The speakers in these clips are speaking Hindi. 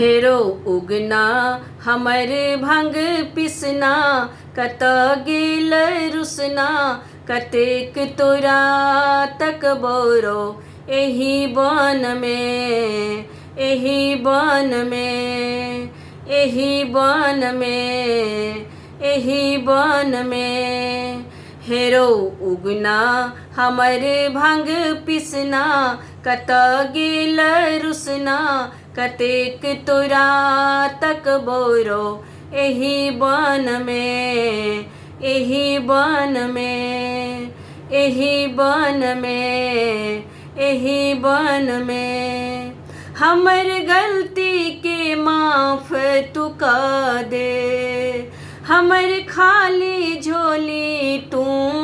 हेरो उगना हमर भंग पिसना, कत गेल रुसना, कतेक तोरा तक बोरो एही बन में, एही बन में, एही बन में, एही बन में। हेरो उगना हमर भंग पिसना, कत गेल रुसना, कतेक तोरा तक बोरो एही बन में, एही बन में, एही बन में, एही बन में। हमर गलती के माफ तू कर दे, हमर खाली झोली तू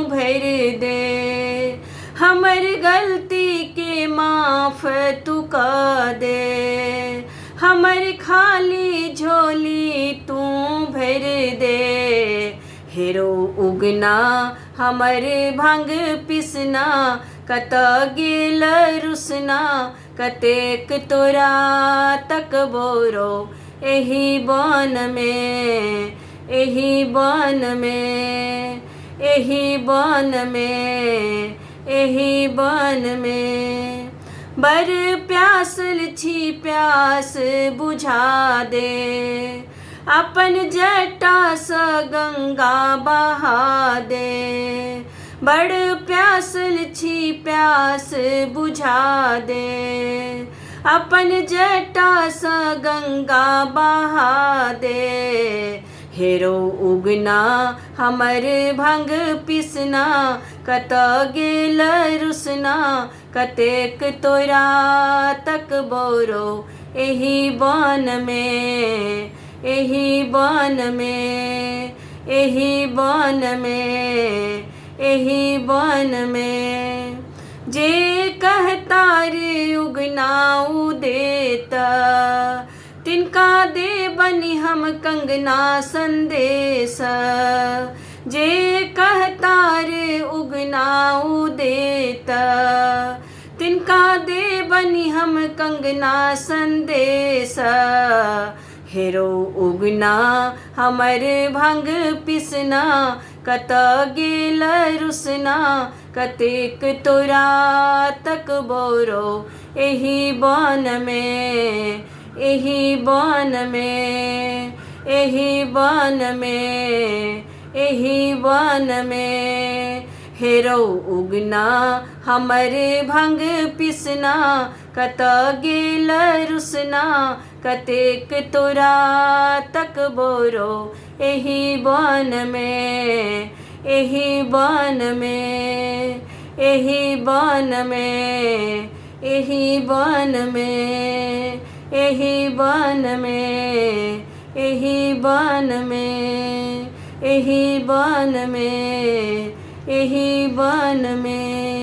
भर दे। हमर गलती के माफ तू कर दे, हमर खाली झोली तू भर दे। हेरो उगना हमर भंग पिसना, कत गेल रुसना, कतेक तोरा तक बोरो एही बन में, एही बन में, एही बन में, एही बन में। बर प्यासल छी प्यास बुझा दे, अपन जटा स गंगा बहा दे। बड़ प्यासल छी प्यास बुझा दे, अपन जटा स गंगा बहा दे। हेरो उगना हमर भंग पिसना, कत गेल रुसना, कतेक तोरा तक बोरो एही बन में, एही बन में, एही बन में, एही बन में। जे कहता रे उगना उ देता, तिनका दे बनी हम कंगना संदेश। जे कहता रे उगना उ देता, तिनका दे बनी हम कंगना संदेश। हेरो उगना हमर भंग पिसना, कत गेल रुसना, कतेक तोरा तक बोरो एही बन में, एही बन में, एही बन में, एही बन में। हेरो उगना हमर भंग पिसना, कत गेल रुसना, कतेक तोरा तक बोरो एही बन में, एही बन में, एही बन में, एही बन में, एही बन में, एही बन में, एही बन में, एही बन में।